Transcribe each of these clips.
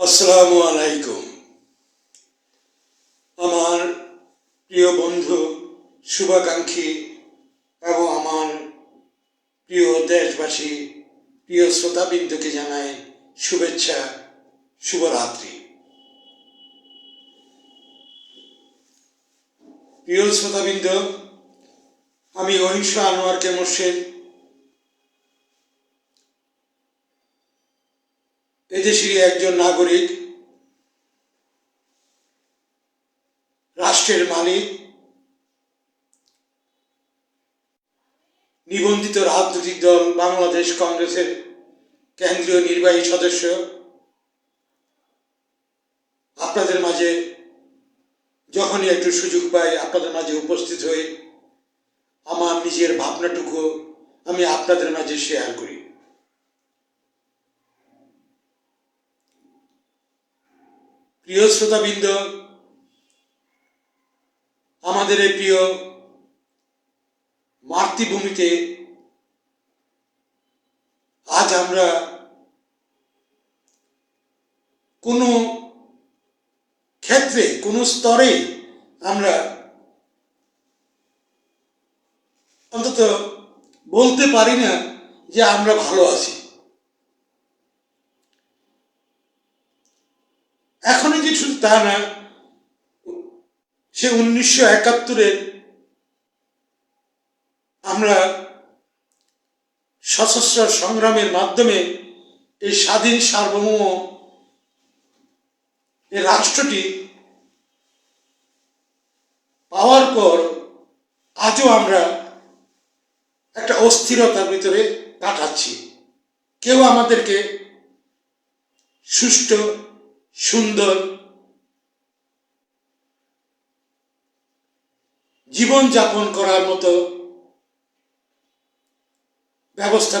আসসালামু আলাইকুম। আমার প্রিয় বন্ধু, শুভাকাঙ্ক্ষী এবং আমার প্রিয় দেশবাসী, প্রিয় শ্রোতাবৃন্দকে জানাই শুভেচ্ছা, শুভরাত্রি। প্রিয় শ্রোতাবৃন্দ, আমি অহিংস আনোয়ার কে মোর্শেদ এদেশেরই একজন নাগরিক, রাষ্ট্রের মালিক, নিবন্ধিত রাজনৈতিক দল বাংলাদেশ কংগ্রেসের কেন্দ্রীয় নির্বাহী সদস্য। আপনাদের মাঝে যখনই একটু সুযোগ পাই আপনাদের মাঝে উপস্থিত হই, আমার নিজের ভাবনাটুকু আমি আপনাদের মাঝে শেয়ার করি। প্রিয় শ্রোতাবৃন্দ, আমাদের এই প্রিয় মাতৃভূমিতে আজ আমরা কোনো ক্ষেত্রে, কোনো স্তরে আমরা অন্তত বলতে পারি না যে আমরা ভালো আছি। এখনই যে শুধু তা না, সে 1971-এ আমরা সশস্ত্র সংগ্রামের মাধ্যমে এই স্বাধীন সার্বভৌম এই রাষ্ট্রটি পাওয়ার পর আজও আমরা একটা অস্থিরতার ভিতরে কাটাচ্ছি। কেউ আমাদেরকে সুষ্ঠু, সুন্দর জীবনযাপন করার মতো ব্যবস্থা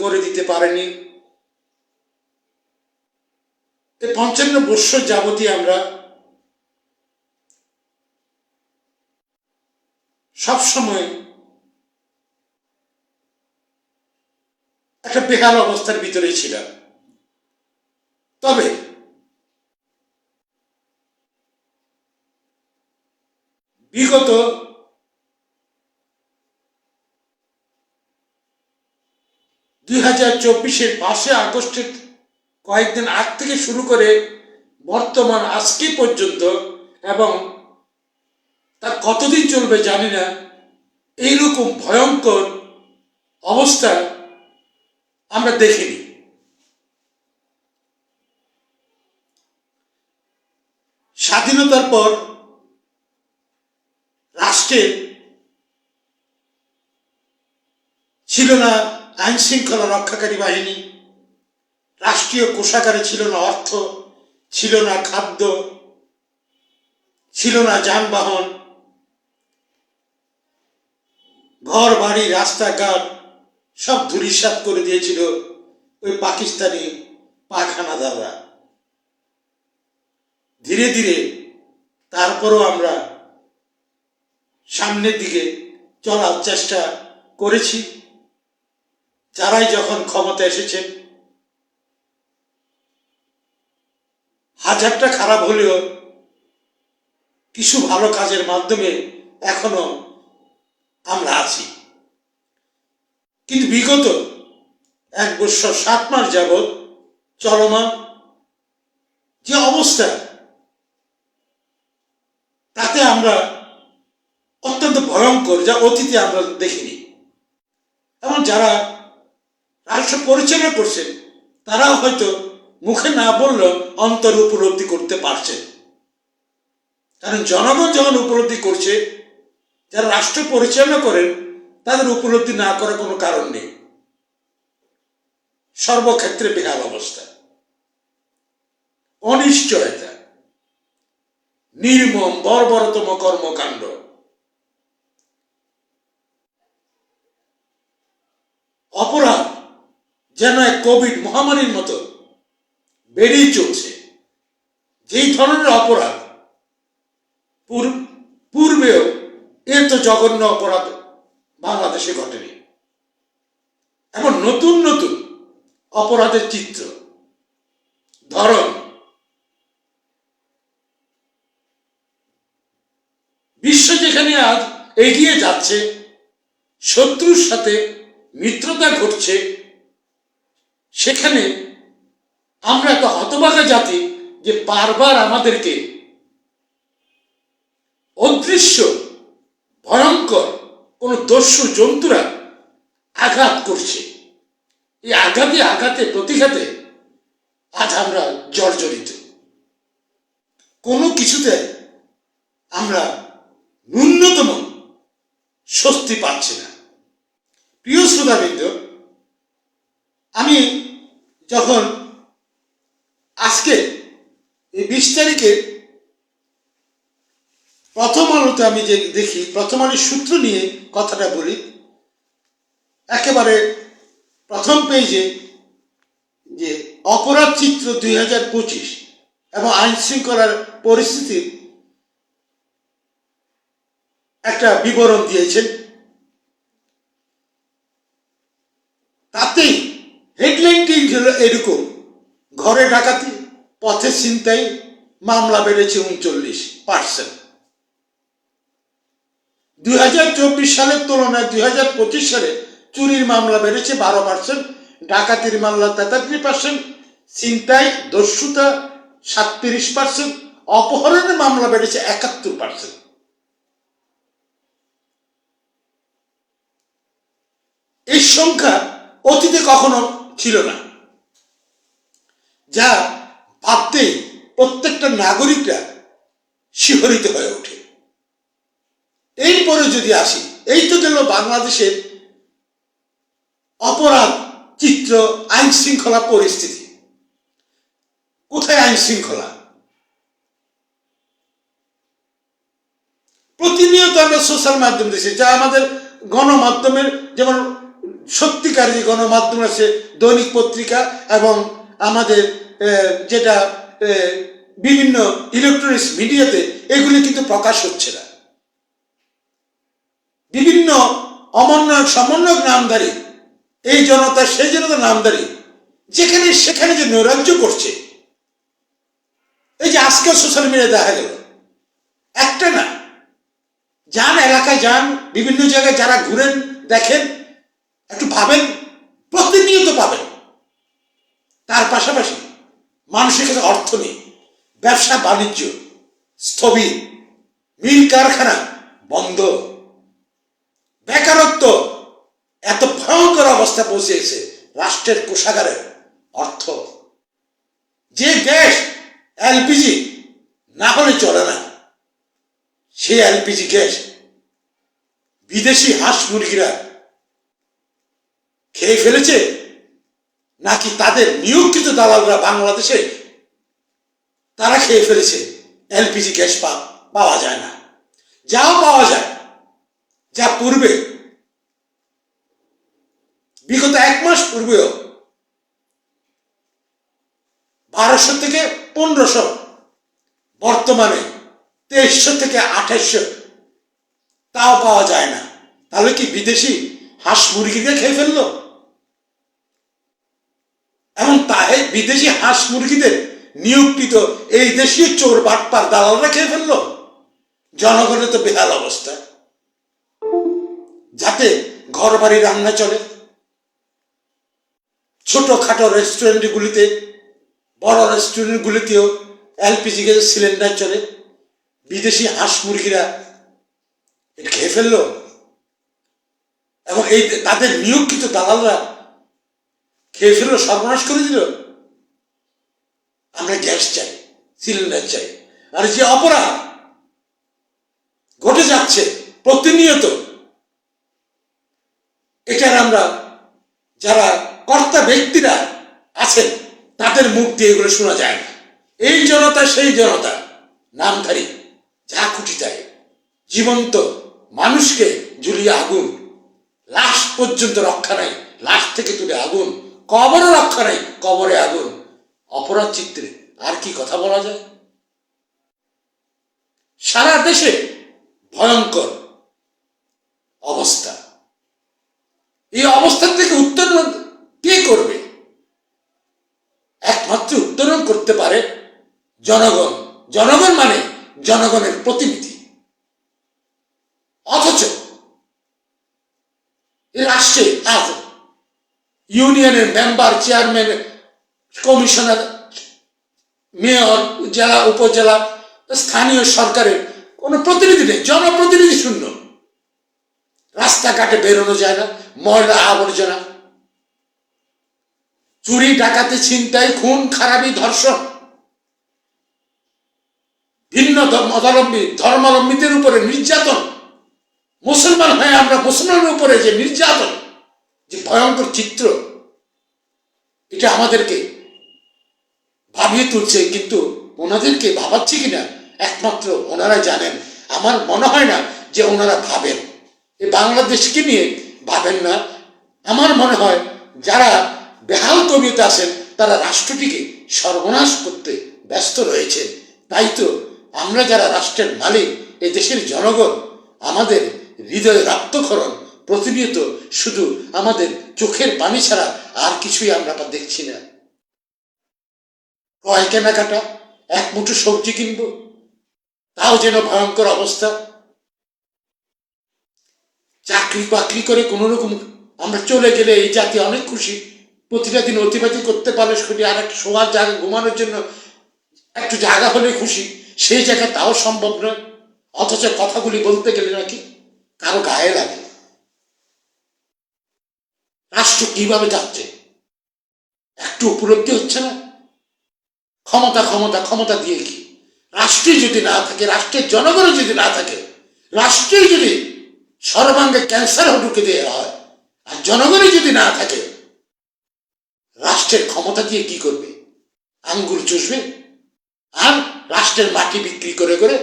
করে দিতে পারেনি। 55 বৎসর যাবতীয় আমরা সবসময় একটা বেকার অবস্থার ভিতরে ছিলাম। তবে বিগত 2024-এর 5 আগস্টের কয়েকদিন আগ থেকে শুরু করে বর্তমান আজকে পর্যন্ত, এবং তার কতদিন চলবে জানি না, এইরকম ভয়ঙ্কর অবস্থা আমরা দেখিনি। স্বাধীনতার পর রাষ্ট্রের ছিল না আইন শৃঙ্খলা রক্ষাকারী বাহিনী, রাষ্ট্রীয় কোষাগারে ছিল না অর্থ, ছিল না খাদ্য, ছিল না যানবাহন, ঘর বাড়ি রাস্তাঘাট সব ধূলিসাৎ করে দিয়েছিল ওই পাকিস্তানি পাখানাদাররা। ধীরে ধীরে তারপরও আমরা সামনের দিকে চলার চেষ্টা করেছি। যারাই যখন ক্ষমতা এসেছেন, হাজারটা খারাপ হলেও কিছু ভালো কাজের মাধ্যমে এখনো আমরা আছি। কিন্তু বিগত 1 বৎসর 7 মাস যাবৎ চলমান যে অবস্থা, তাতে আমরা অত্যন্ত ভয়ঙ্কর, যা অতীতে আমরা দেখিনি। এবং যারা রাষ্ট্র পরিচালনা করছেন তারাও হয়তো মুখে না বললেও অন্তর উপলব্ধি করতে পারছেন। কারণ জনগণ যখন উপলব্ধি করছে, যারা রাষ্ট্র পরিচালনা করেন তাদের উপলব্ধি না করার কোনো কারণ নেই। সর্বক্ষেত্রে বেহাল অবস্থা, অনিশ্চয়তা, নির্মম বর্বরতম কর্মকাণ্ড। অপরাধ যেন এক কোভিড মহামারীর মতো বেড়েই চলছে। যেই ধরনের অপরাধ পূর্বেও এর তো জঘন্য অপরাধ বাংলাদেশে ঘটেনি। এখন নতুন নতুন অপরাধের চিত্র, ধরন বিশ্ব যেখানে আজ এগিয়ে যাচ্ছে, শত্রুর সাথে মিত্রতা ঘটছে, সেখানে আমরা এত হতভাগা জাতি যে বারবার আমাদেরকে অদৃশ্য ভয়ঙ্কর কোন দস্যু জন্তুরা আঘাত করছে। এই আঘাতে আঘাতে প্রতিঘাতে আজ আমরা জর্জরিত। কোনো কিছুতে আমরা ন্যূনতম স্বস্তি পাচ্ছি না। প্রিয় শ্রোতাবৃন্দ, আমি যখন আজকে এই 20 তারিখে প্রথম আলোতে আমি যে দেখি, প্রথম আলোর সূত্র নিয়ে কথাটা বলি, একেবারে প্রথম পেজে যে অপরাধ চিত্র 2025 এবং আইন শৃঙ্খলার পরিস্থিতির একটা বিবরণ দিয়েছেন। তাতেই হেডলাইনটি হল এরকম: ঘরে ডাকাতি, পথে ছিনতাই, মামলা বেড়েছে 39%। 2024 সালের তুলনায় 2025 সালে চুরির মামলা বেড়েছে 12%, ডাকাতির মামলা 33%, ছিনতাই দস্যুতা 37%, অপহরণের মামলা বেড়েছে 71%। এই সংখ্যা অতীতে কখনো ছিল না, যা ভাবতেই প্রত্যেকটা নাগরিকরা শিহরিত হয়ে ওঠে। এরপরে যদি আসি, এই তো গেল বাংলাদেশের অপরাধ চিত্র, আইন শৃঙ্খলা পরিস্থিতি। কোথায় আইন শৃঙ্খলা? প্রতিনিয়ত আমরা সোশ্যাল মাধ্যম দেখছি, যা আমাদের গণমাধ্যমের, যেমন সত্যিকার যে গণমাধ্যম আছে, দৈনিক পত্রিকা এবং আমাদের যেটা বিভিন্ন ইলেকট্রনিক্স মিডিয়াতে, এগুলি কিন্তু প্রকাশ হচ্ছে না। বিভিন্ন অমন্বয়ক সমন্বয়ক নামধারী এই জনতা সেই জনতা নামধারী যেখানে সেখানে যে নৈরাজ্য করছে, এই যে আজকে সোশ্যাল মিডিয়ায় দেখা গেল, একটা না, যান এলাকায় যান, বিভিন্ন জায়গায় যারা ঘুরেন দেখেন, একটু ভাবেন, প্রতিনিয়ত পাবেন। তার পাশাপাশি মানুষের কাছে অর্থ নেই, ব্যবসা বাণিজ্য স্থবির, মিল কারখানা বন্ধ, বেকারত্ব এত ভয়ঙ্কর অবস্থা পৌঁছেছে, রাষ্ট্রের কোষাগারে অর্থ, যে গ্যাস এলপিজি না হলে চলে না, সেই এলপিজি গ্যাস বিদেশি হাঁস মুরগিরা খেয়ে ফেলেছে, নাকি তাদের নিয়োগকৃত দালালরা বাংলাদেশে তারা খেয়ে ফেলেছে? এলপিজি গ্যাস পাওয়া যায় না, যাও পাওয়া যায়, যা পূর্বে বিগত 1 মাস পূর্বেও 1200 থেকে 1500, বর্তমানে 2300 থেকে 2800, তাও পাওয়া যায় না। তাহলে কি বিদেশি হাঁস মুরগিকে খেয়ে ফেললো? এবং তাই বিদেশি হাঁস মুরগিদের নিয়োগকৃত এই দেশীয় চোর বাটপার দালালরা খেয়ে ফেললো। জনগণের তো বেহাল অবস্থা, যাতে ঘর বাড়ি রান্না চলে, ছোটখাটো রেস্টুরেন্টগুলিতে, বড় রেস্টুরেন্টগুলিতেও এলপিজি গ্যাস সিলিন্ডার চলে, বিদেশি হাঁস মুরগিরা এটা খেয়ে ফেললো। এবং এই তাদের নিয়োগকৃত দালালরা খেয়ে ফেললো, সর্বনাশ করে দিল। আমরা গ্যাস চাই, সিলিন্ডার চাই। আর যে অপরাধ ঘটে যাচ্ছে প্রতিনিয়ত, এটার আমরা যারা কর্তা ব্যক্তিরা আছেন তাদের মুখ দিয়ে এগুলো শোনা যায় না। এই জনতা সেই জনতা নামধারী, যা খুশি তাই, জীবন্ত মানুষকে ঝুলিয়ে আগুন, লাশ পর্যন্ত রক্ষা নাই, লাশ থেকে তুলে আগুন, কবরও রক্ষা নাই, কবরে আগুন। অপরাধ চিত্রে আর কি কথা বলা যায়? সারা দেশে ভয়ঙ্কর অবস্থা। এই অবস্থা থেকে উত্তরণ কে করবে? একমাত্র উত্তরণ করতে পারে জনগণ। জনগণ মানে জনগণের প্রতিনিধি। অথচ এই রাষ্ট্রে আজ ইউনিয়নের মেম্বার, চেয়ারম্যান, কমিশনার, মেয়র, জেলা, উপজেলা, স্থানীয় সরকারের কোনো প্রতিনিধি নেই, জনপ্রতিনিধি শূন্য। রাস্তাঘাটে বেরোনো যায় না, ময়লা আবর্জনা, চুরি, ডাকাতি, ছিনতাই, খুন, খারাপি, ধর্ষণ, ভিন্ন ধর্মাবলম্বীদের উপরে নির্যাতন, মুসলমান হয়ে আমরা মুসলমানের উপরে যে নির্যাতন, যে ভয়ঙ্কর চিত্র, এটা আমাদেরকে ভাবিয়ে তুলছে। কিন্তু ওনাদেরকে ভাবাচ্ছে কিনা একমাত্র ওনারা জানেন। আমার মনে হয় না যে ওনারা ভাবেন, এই বাংলাদেশকে নিয়ে ভাবেন না। আমার মনে হয় যারা বেহাল তবিয়তে আছেন তারা রাষ্ট্রটিকে সর্বনাশ করতে ব্যস্ত রয়েছেন। তাই তো আমরা যারা রাষ্ট্রের মালিক, এই দেশের জনগণ, আমাদের হৃদয়ে রক্তক্ষরণ প্রতিনিয়ত, শুধু আমাদের চোখের পানি ছাড়া আর কিছুই আমরা দেখছি না। ক্রয় কেনাকাটা, এক মুঠো সবজি কিনবো, তাও যেন ভয়ঙ্কর অবস্থা। চাকরি বাকরি করে কোন রকম আমরা চলে গেলে এই জাতি অনেক খুশি, প্রতিটা দিন অতিবাহিত করতে পারলে সেটি আর একটা শোয়ার জায়গা, ঘুমানোর জন্য একটু জায়গা হলে খুশি, সেই জায়গা তাও সম্ভব নয়। অথচ কথাগুলি বলতে গেলে নাকি কারো গায়ে লাগে। রাষ্ট্র কিভাবে যাচ্ছে একটু উপলব্ধি হচ্ছে না। ক্ষমতা ক্ষমতা ক্ষমতা দিয়ে কি? রাষ্ট্রই যদি না থাকে, রাষ্ট্রের জনগণ যদি না থাকে, রাষ্ট্রই যদি সর্বাঙ্গে ক্যান্সার ঢুকে দেওয়া হয়, আর জনগণই যদি না থাকে, রাষ্ট্রের ক্ষমতা দিয়ে কি করবে? আঙ্গুল চুষবে আর রাষ্ট্রের মাটি বিক্রি করে করে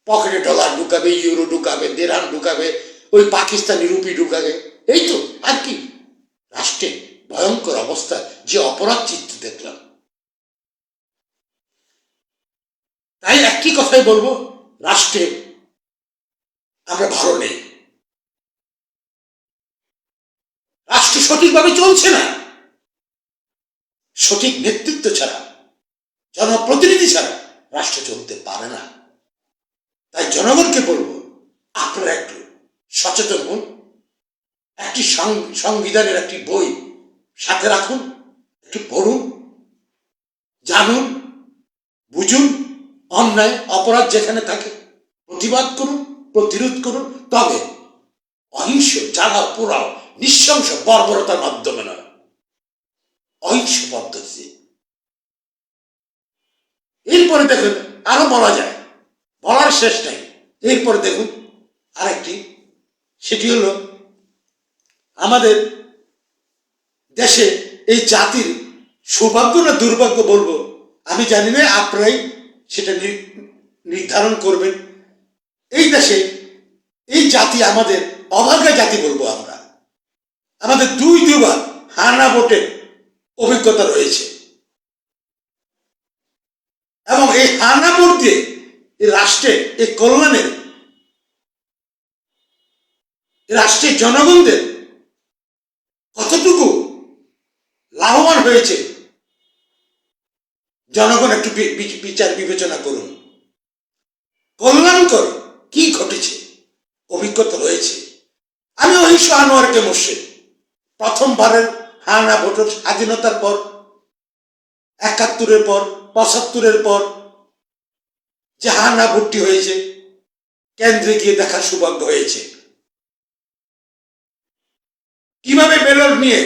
পকেটে ডলার ঢুকাবে, ইউরো ঢুকাবে, দেরাম ঢুকাবে, ওই পাকিস্তানি রুপি ঢুকাবে, এই তো। আর কি? রাষ্ট্রের ভয়ঙ্কর অবস্থা, যে অপরাধ চিত্র দেখলাম। তাই একটি কথাই বলবো, রাষ্ট্রে আমরা ভালো নেই, রাষ্ট্র সঠিকভাবে চলছে না। সঠিক নেতৃত্ব ছাড়া, জনপ্রতিনিধি ছাড়া রাষ্ট্র চলতে পারে না। তাই জনগণকে বলবো, আপনারা একটু সচেতন হন, একটি সংবিধানের একটি বই সাথে রাখুন, একটু পড়ুন, জানুন, বুঝুন, অন্যায় অপরাধ যেখানে থাকে প্রতিবাদ করুন, প্রতিরোধ করুন, তবে অহিংস জ্বালাও পোড়াও নৃশংস বর্বরতার মাধ্যমে নয়, অহিংস পদ্ধতি। এরপরে দেখুন, আরো বলা যায়, বলার শেষ নাই। এরপরে দেখুন আরেকটি, সেটি হলো আমাদের দেশে এই জাতির সৌভাগ্য না দুর্ভাগ্য বলবো আমি জানি না, আপনারাই সেটা নির্ধারণ করবেন। এই দেশে এই জাতি আমাদের অভাগা জাতি বলবো আমরা। আমাদের দুইবার হানা ভোটের অভিজ্ঞতা রয়েছে, এবং এই হানা ভোট দিয়ে এই রাষ্ট্রের, এই কল্যাণের, রাষ্ট্রের জনগণদের কতটুকু লাভবান হয়েছে জনগণ একটু বিচার বিবেচনা করুন। কল্যাণকর কি ঘটেছে অভিজ্ঞতা রয়েছে। আমি অহিংস আনোয়ারকে মোর্শেদ, প্রথমবারের হানা ভোটের স্বাধীনতার পর, ৭১-এর পর, ৭৫-এর পর যে হানা ভোটটি হয়েছে, কেন্দ্রে গিয়ে দেখার সৌভাগ্য হয়েছে কিভাবে ব্যালট নিয়ে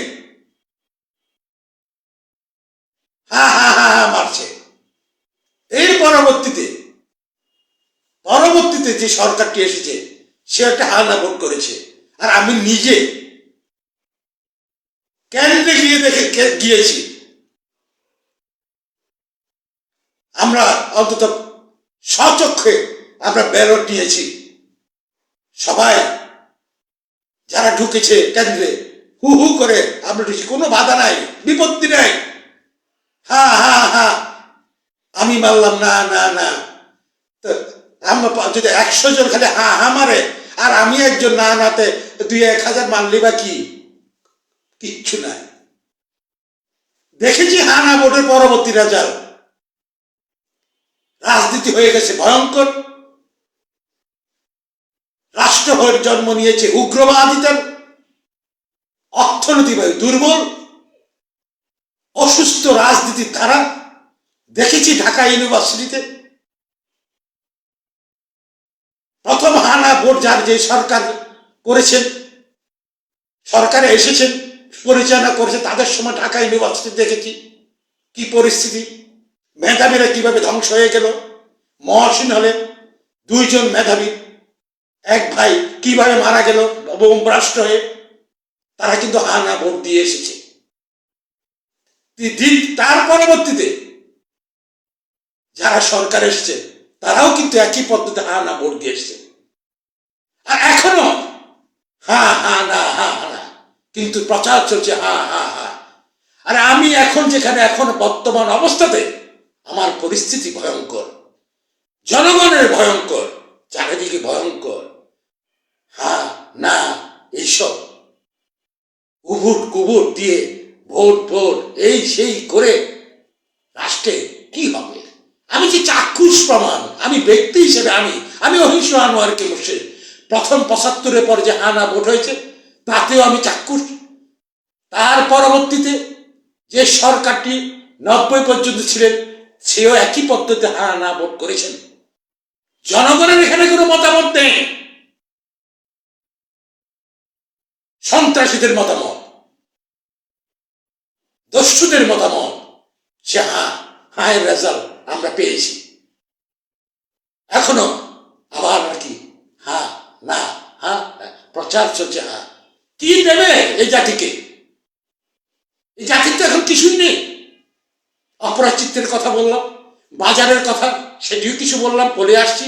হা হা হা হা মারছে। এর পরবর্তীতে যে সরকারটি এসেছে সে একটা হানা ভোট করেছে, আর আমি নিজে কেন্দ্রে গিয়ে গিয়েছি। আমরা অন্তত স্বচক্ষে আমরা ব্যালট নিয়েছি। সবাই যারা ঢুকেছে কেন্দ্রে হু হু করে আমরা ঢুকেছি, কোনো বাধা নাই, বিপত্তি নাই। হা হা হা আমি মারলাম না না না, আমরা যদি ১০০ জন খালি হা হা মারে আর আমি একজন না নাতে ২-১,০০০ মারলি বা কি? কিচ্ছু নাই। দেখেছি হানা ভোটের পরবর্তী রেজাল্ট, রাজনীতি হয়ে গেছে ভয়ঙ্কর। রাষ্ট্র রাষ্ট্র হয়ে জন্ম নিয়েছে উগ্রবাদিতার, অর্থনীতিভাবে দুর্বল, অসুস্থ রাজনীতির ধারা দেখেছি ঢাকা ইউনিভার্সিটিতে। প্রথম হানা ভোট যার যে সরকার করেছেন, সরকারে এসেছেন, পরিচালনা করেছে, তাদের সময় ঢাকা ইউনিভার্সিটি দেখেছি কি পরিস্থিতি, মেধাবীরা কিভাবে ধ্বংস হয়ে গেল। মহসিন হলে দুইজন মেধাবী এক ভাই কিভাবে মারা গেল বোম ব্লাস্ট হয়ে, তারা কিন্তু হানা ভোট দিয়ে এসেছে। তার পরবর্তীতে যারা সরকার এসছে তারাও কিন্তু একই পদ্ধতিতে হানা ভোট দিয়ে এসছে। আর এখনো হা হা না হা না, কিন্তু প্রচার চলছে হা হা হা। আর আমি এখন যেখানে এখন বর্তমান অবস্থাতে আমার পরিস্থিতি ভয়ঙ্কর, জনগণের ভয়ঙ্কর, চারিদিকে ভয়ঙ্কর। হা না এইসব উভুট কুবুট দিয়ে ভোট ভোট এই সেই করে রাষ্ট্রে কি হবে? আমি যে চাক্ষুষ প্রমাণ, আমি ব্যক্তি হিসেবে আমি অহিংস আনোয়ারকে বসে প্রথম ৭৫-এর পরে যে হানা ভোট হয়েছে তাতেও আমি চাক্ষুষ। তার পরবর্তীতে যে সরকারটি ৯০ পর্যন্ত ছিলেন সেও একই পদ্ধতিতে হানা ভোট করেছেন। জনগণের এখানে কোনো মতামত নেই, সন্ত্রাসীদের মতামত, দস্যুদের মতামত, সে হায়ের রেজাল্ট আমরা পেয়েছি। এখনো আবার নাকি হা না হা প্রচার চলছে। কি দেবে এই জাতিকে? এই জাতির তো এখন কিছুই নেই। অপরাচিত্রের কথা বললাম, বাজারের কথা সেটিও কিছু বললাম, বলে আসছি।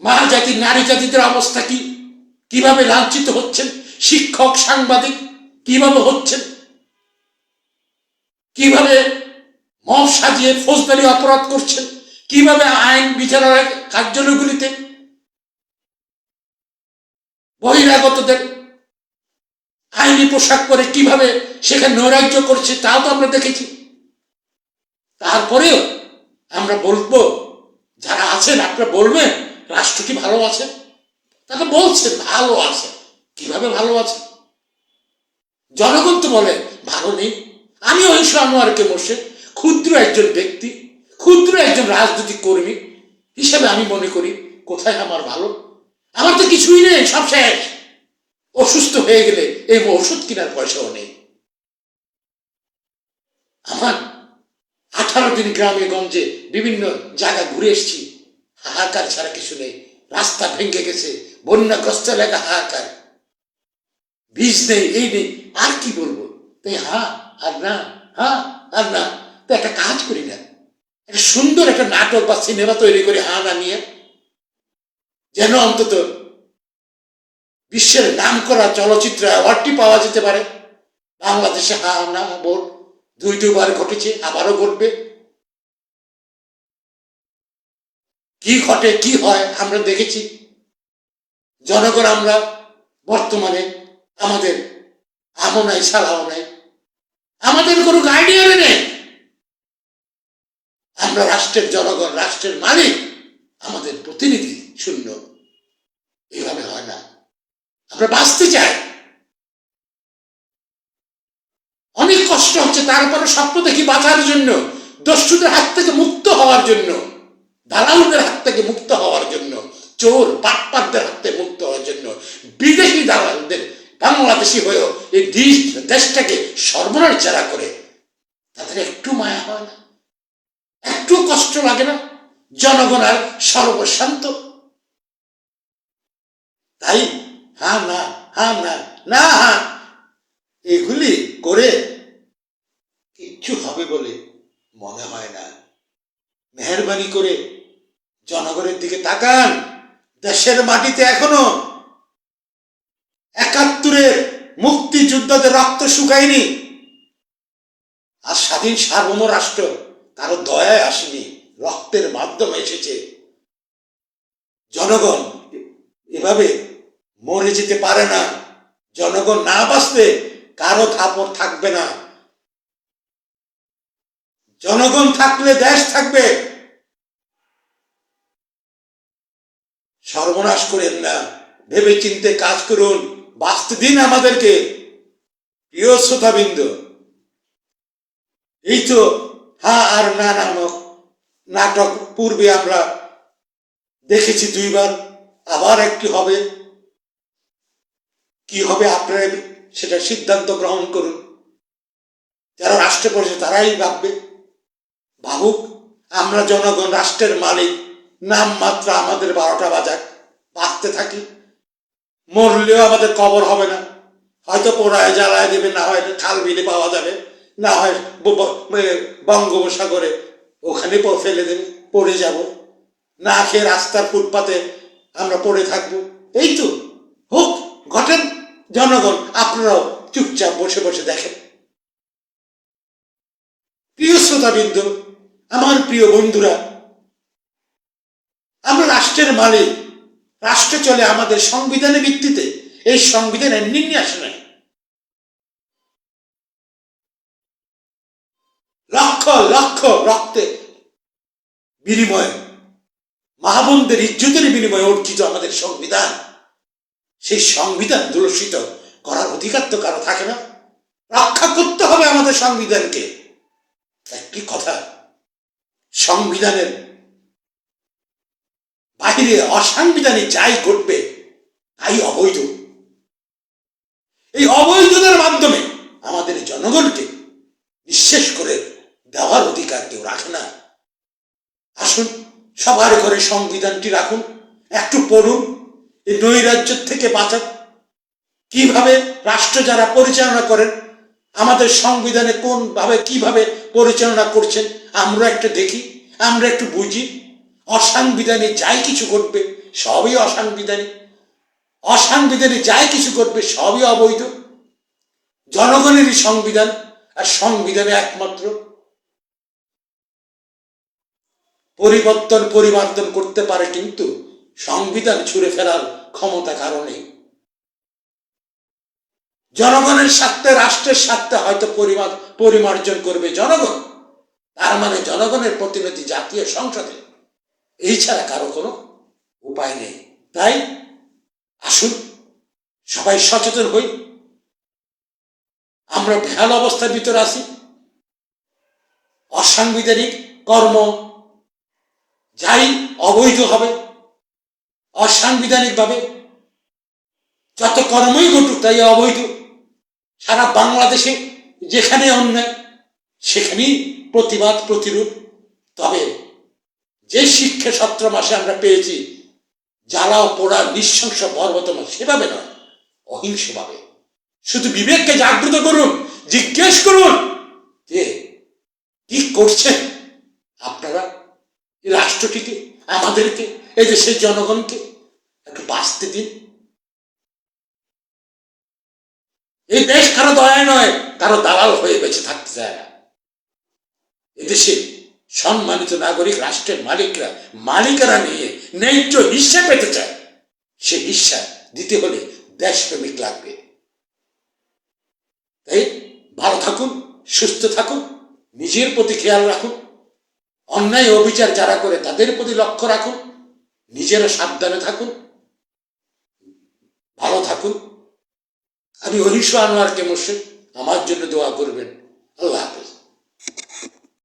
মা জাতি, নারী জাতিদের অবস্থা কি, কিভাবে লাঞ্ছিত হচ্ছেন, শিক্ষক সাংবাদিক কিভাবে হচ্ছেন, কিভাবে মব সাজিয়ে ফৌজদারি অপরাধ করছেন, কিভাবে আইন বিচারালয় কার্যালয়গুলিতে বহিরাগতদের আইনি পোশাক পরে কিভাবে সেখানে নৈরাজ্য করছে তাও তো আমরা দেখেছি। তারপরেও আমরা বলবো, যারা আছেন আপনারা বলবেন রাষ্ট্র কি ভালো আছে? তারা বলছে ভালো আছে। কিভাবে ভালো আছে? জনগণ তো বলে ভালো নেই। আমি অহিংস আনোয়ারকে বসে ক্ষুদ্র একজন ব্যক্তি, ক্ষুদ্র একজন রাজনৈতিক কর্মী হিসেবে আমি মনে করি কোথায় আমার ভালো? আমার তো কিছুই নেই, সব শেষ। অসুস্থ হয়ে গেলে এই ওষুধ কেনার পয়সাও নেই আমার। 18 দিন গ্রামে গঞ্জে বিভিন্ন জায়গা ঘুরে এসেছি, হাহাকার ছাড়া কিছু নেই। রাস্তা ভেঙে গেছে, বন্যাগ্রস্ত এলাকা হাহাকার, বীজ নেই, এই নেই, আর কি বলবো? তাই আর না, আর না, তো একটা কাজ করি না, একটা সুন্দর একটা নাটক বা সিনেমা তৈরি করে না নিয়ে, যেন অন্তত বিশ্বের নাম করা চলচ্চিত্র অ্যাওয়ার্ডটি পাওয়া যেতে পারে। বাংলাদেশে না ভোট ২বার ঘটেছে, আবারও ঘটবে। কি ঘটে কি হয় আমরা দেখেছি। জনগণ আমরা বর্তমানে আমাদের আমও নাই, সালাও নাই, আমাদের কোনো গাইডিয়ান নেই। আমরা রাষ্ট্রের জনগণ, রাষ্ট্রের মালিক, আমাদের প্রতিনিধি শূন্য। এইভাবে হয় না। আমরা বাঁচতে চাই, অনেক কষ্ট হচ্ছে, তারপরে স্বপ্ন দেখি বাঁচার জন্য, দস্যুদের হাত থেকে মুক্ত হওয়ার জন্য, দালালদের হাত থেকে মুক্ত হওয়ার জন্য, চোর বাটপারদের হাত থেকে মুক্ত হওয়ার জন্য। বিদেশি দালালদের বাংলাদেশি হয়েও এই দেশটাকে সর্বনাশ যারা করে, তাদের একটু মায়া হয় না? একটু কষ্ট লাগে না? জনগণ আর সর্বশান্ত। তাই না না এগুলি করে কিচ্ছু হবে বলে মনে হয় না। মেহরবানি করে জনগণের দিকে তাকান। দেশের মাটিতে এখনো ৭১-এর মুক্তিযোদ্ধাদের রক্ত শুকায়নি। আর স্বাধীন সার্বভৌম রাষ্ট্র কারো দয়ায় আসেনি, রক্তের মাধ্যমে এসেছে। জনগণ এভাবে মরে যেতে পারে না। জনগণ না বাঁচলে কারো থাপড় থাকবে না। জনগণ থাকলে দেশ থাকবে। সর্বনাশ করেন না, ভেবে চিন্তে কাজ করুন, বাঁচতে দিন আমাদেরকে। প্রিয় শ্রোতাবৃন্দ, এই তো হা আর না নামক নাটক পূর্বে আমরা দেখেছি 2বার, আবার একটি হবে। কি হবে আপনারা সেটা সিদ্ধান্ত গ্রহণ করুন। যারা রাষ্ট্র পরিষদ তারাই ভাববে, ভাবুক। আমরা জনগণ, রাষ্ট্রের মালিক, নামমাত্র আমাদের 12টা বাজাক, বাঁচতে থাকি। মরলেও আমাদের কবর হবে না, হয়তো পোড়ায় জ্বালায় দেবে, না হয় খাল বিলে পাওয়া যাবে, না হয় বঙ্গোপসাগরে ওখানে ফেলে দেবে, পড়ে যাব, না খেয়ে রাস্তার ফুটপাতে আমরা পড়ে থাকবো। এই তো হোক, ঘটেন। জনগণ আপনারাও চুপচাপ বসে বসে দেখেন। প্রিয় শ্রোতাবৃন্দ, আমার প্রিয় বন্ধুরা, আমরা রাষ্ট্রের মালিক, রাষ্ট্র চলে আমাদের সংবিধানের ভিত্তিতে। এই সংবিধান এমনি আসে নাই। লক্ষ লক্ষ রক্তের বিনিময়ে, মা বোনদের ইজ্জতের বিনিময়ে অর্জিত আমাদের সংবিধান। সেই সংবিধান দুলসিত করার অধিকার তো কারো থাকে না। রক্ষা করতে হবে আমাদের সংবিধানকে। একটি কথা, সংবিধানের বাহিরে অসাংবিধানিক যাই ঘটবে তাই অবৈধ। এই অবৈধতার মাধ্যমে আমাদের জনগণকে নিঃশেষ করে দেওয়ার অধিকার কেউ রাখে না। আসুন, সবার ঘরে সংবিধানটি রাখুন, একটু পড়ুন, এই নৈরাজ্য থেকে বাঁচান। কিভাবে রাষ্ট্র যারা পরিচালনা করেন, আমাদের সংবিধানে কোন ভাবে কিভাবে পরিচালনা করছেন আমরা একটু দেখি, আমরা একটু বুঝি। অসাংবিধানিক যাই কিছু ঘটবে সবই অসাংবিধানিক, অসাংবিধানিক যাই কিছু ঘটবে সবই অবৈধ। জনগণেরই সংবিধান, আর সংবিধানে একমাত্র পরিবর্তন করতে পারে, কিন্তু সংবিধান ছুঁড়ে ফেলার ক্ষমতা কারো নেই। জনগণের স্বার্থে, রাষ্ট্রের স্বার্থে হয়তো পরিমার্জন করবে জনগণ, তার মানে জনগণের প্রতিনিধি জাতীয় সংসদে, এই ছাড়া কারো কোনো উপায় নেই। তাই আসুন সবাই সচেতন হই। আমরা ভেয়াল অবস্থার ভিতরে আছি। অসাংবিধানিক কর্ম যাই অবৈধ হবে, অসাংবিধানিক ভাবে যত কর্মই ঘটুক তাই অবৈধ। সারা বাংলাদেশে যেখানে অন্যায় সেখানেই প্রতিবাদ, প্রতিরোধ। তবে যে শিক্ষা 17 মাসে আমরা পেয়েছি, জ্বালাও পোড়া নৃশংস বর্বরতম, সেভাবে নয়, অহিংসভাবে। শুধু বিবেককে জাগ্রত করুন, জিজ্ঞেস করুন যে কি করছেন আপনারা। এই রাষ্ট্রটিকে, আমাদেরকে, এই দেশের জনগণকে একটু বাঁচতে দিন। এই দেশ কারো দয়ায় নয়, কারো দালাল হয়ে বেঁচে থাকতে চায় না। এদেশে সম্মানিত নাগরিক, রাষ্ট্রের মালিকেরা নিয়ে ন্যায্য হিস্সা পেতে চায়। সে হিস্সা দিতে হলে দেশপ্রেমিক লাগবে। তাই ভালো থাকুন, সুস্থ থাকুন, নিজের প্রতি খেয়াল রাখুন, অন্যায় অবিচার যারা করে তাদের প্রতি লক্ষ্য রাখুন, নিজেরা সাবধানে থাকুন, ভালো থাকুন। আমি অহিংস আনোয়ারকে মোর্শেদ, আমার জন্য দোয়া করবেন।